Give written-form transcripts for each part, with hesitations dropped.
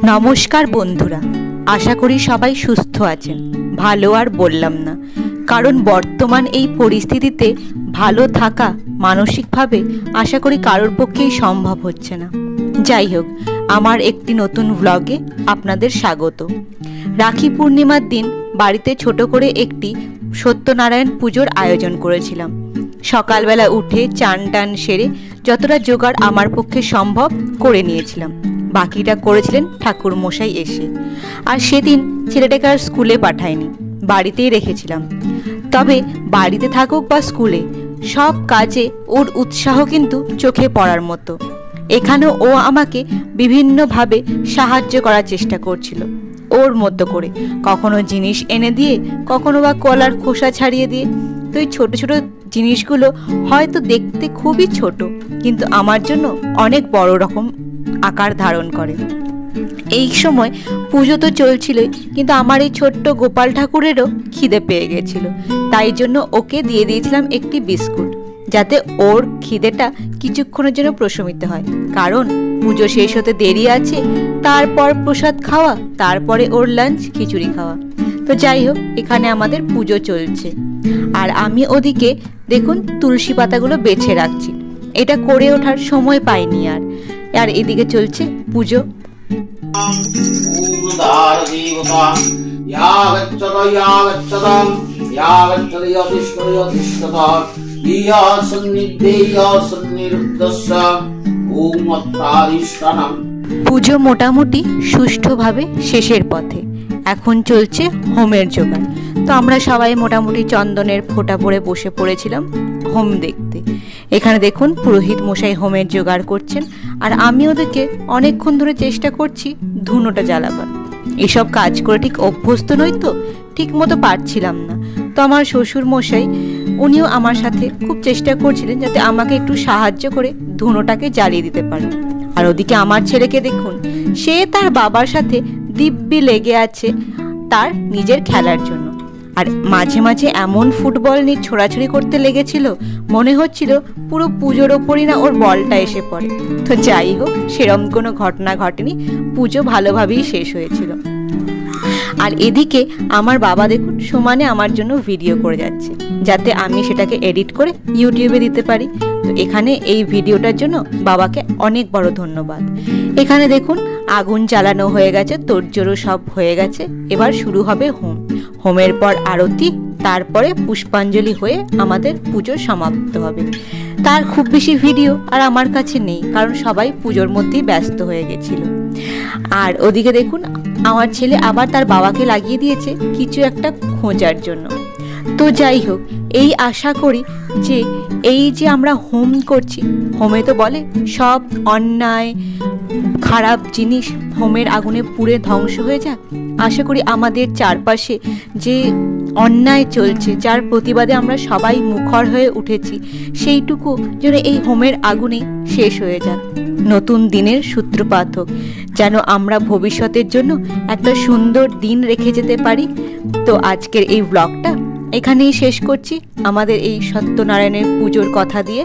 नमस्कार बंधुरा, आशा करी सबाई सुस्थ आছেন। ভালো আর বললাম না, কারণ বর্তমান এই পরিস্থিতিতে ভালো থাকা মানসিকভাবে আশা করি কারোর পক্ষেই সম্ভব হচ্ছে না। যাই হোক, আমার একটি নতুন ব্লগে আপনাদের স্বাগত। রাখি পূর্ণিমার দিন বাড়িতে ছোট করে একটি সত্যনারায়ণ পুজোর আয়োজন করেছিলাম। সকালবেলা উঠে চান টান সেরে যতটা জোগাড় আমার পক্ষে সম্ভব করে নিয়েছিলাম। বাকিটা করেছিলেন ঠাকুর মশাই এসে। আর সেদিন ছেলেটাকে আর স্কুলে পাঠাইনি, বাড়িতেই রেখেছিলাম। তবে বাড়িতে থাকুক বা স্কুলে, সব কাজে ওর উৎসাহ কিন্তু চোখে পড়ার মতো। এখানেও ও আমাকে বিভিন্নভাবে সাহায্য করার চেষ্টা করছিল ওর মতো করে, কখনো জিনিস এনে দিয়ে, কখনো বা কলার খোসা ছাড়িয়ে দিয়ে। তো এই ছোটো ছোটো জিনিসগুলো হয়তো দেখতে খুবই ছোট, কিন্তু আমার জন্য অনেক বড় রকম আকার ধারণ করে। এই সময় পুজো তো চলছিলই, কিন্তু আমার এই ছোট্ট গোপাল ঠাকুরেরও খিদে পেয়ে গেছিল। তাই জন্য ওকে দিয়ে দিয়েছিলাম একটি বিস্কুট, যাতে ওর খিদেটা কিছুক্ষণের জন্য প্রশমিত হয়। কারণ পুজো শেষ হতে দেরি আছে, তারপর প্রসাদ খাওয়া, তারপরে ওর লাঞ্চ খিচুড়ি খাওয়া। তো যাই হোক, এখানে আমাদের পুজো চলছে আর আমি ওদিকে দেখুন তুলসী পাতাগুলো বেছে রাখছি। এটা করে ওঠার সময় পাইনি আর এদিকে চলছে পুজো। পুজো মোটামুটি সুষ্ঠুভাবে শেষের পথে। এখন চলছে হোমের জোগাড়। তো আমরা সবাই মোটামুটি চন্দনের ফোঁটা পরে বসে পড়েছিলাম হোম দেখতে। এখানে দেখুন পুরোহিত মশাই হোমের জোগাড় করছেন, আর আমি ওদেরকে অনেকক্ষণ ধরে চেষ্টা করছি ধুনোটা জ্বালাবার। এসব কাজ করে ঠিক অভ্যস্ত নই, তো ঠিক মতো পারছিলাম না। তো আমার শ্বশুর মশাই, উনিও আমার সাথে খুব চেষ্টা করছিলেন যাতে আমাকে একটু সাহায্য করে ধুনোটাকে জ্বালিয়ে দিতে পারে। আর ওদিকে আমার ছেলেকে দেখুন, সে তার বাবার সাথে দিব্যি লেগে আছে তার নিজের খেলার জন্য। আর মাঝে মাঝে এমন ফুটবল নিয়ে ছোড়াছুড়ি করতে লেগেছিল, মনে হচ্ছিল পুরো পুজোর ওপরই না ওর বলটা এসে পড়ে। তো যাই হোক, সেরম কোনো ঘটনা ঘটেনি, পুজো ভালোভাবেই শেষ হয়েছিল। আর এদিকে আমার বাবা দেখুন সমানে আমার জন্য ভিডিও করে যাচ্ছে, যাতে আমি সেটাকে এডিট করে ইউটিউবে দিতে পারি। তো এখানে এই ভিডিওটার জন্য বাবাকে অনেক বড় ধন্যবাদ। এখানে দেখুন আগুন জ্বালানো হয়ে গেছে, তোড়জোড়ো সব হয়ে গেছে। এবার শুরু হবে হোম। হোমের পর আরতি, তারপরে পুষ্পাঞ্জলি হয়ে আমাদের পুজো সমাপ্ত হবে। তার খুব বেশি ভিডিও আর আমার কাছে নেই, কারণ সবাই পুজোর মধ্যেই ব্যস্ত হয়ে গেছিল। আর ওদিকে দেখুন আমার ছেলে আবার তার বাবাকে লাগিয়ে দিয়েছে কিছু একটা খোঁজার জন্য। তো যাই হোক, এই আশা করি যে এই যে আমরা হোম করছি, হোমে তো বলে সব অন্যায় খারাপ জিনিস হোমের আগুনে পুড়ে ধ্বংস হয়ে যাক। আশা করি আমাদের চারপাশে যে অন্যায় চলছে, যার প্রতিবাদে আমরা সবাই মুখর হয়ে উঠেছি, সেইটুকু যেন এই হোমের আগুনে শেষ হয়ে যাক। নতুন দিনের সূত্রপাত হোক, যেন আমরা ভবিষ্যতের জন্য একটা সুন্দর দিন রেখে যেতে পারি। তো আজকের এই ব্লগটা এখানেই শেষ করছি, আমাদের এই সত্যনারায়ণের পুজোর কথা দিয়ে।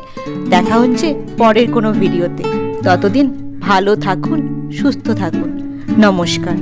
দেখা হচ্ছে পরের কোনো ভিডিওতে। ততদিন ভালো থাকুন, সুস্থ থাকুন। নমস্কার।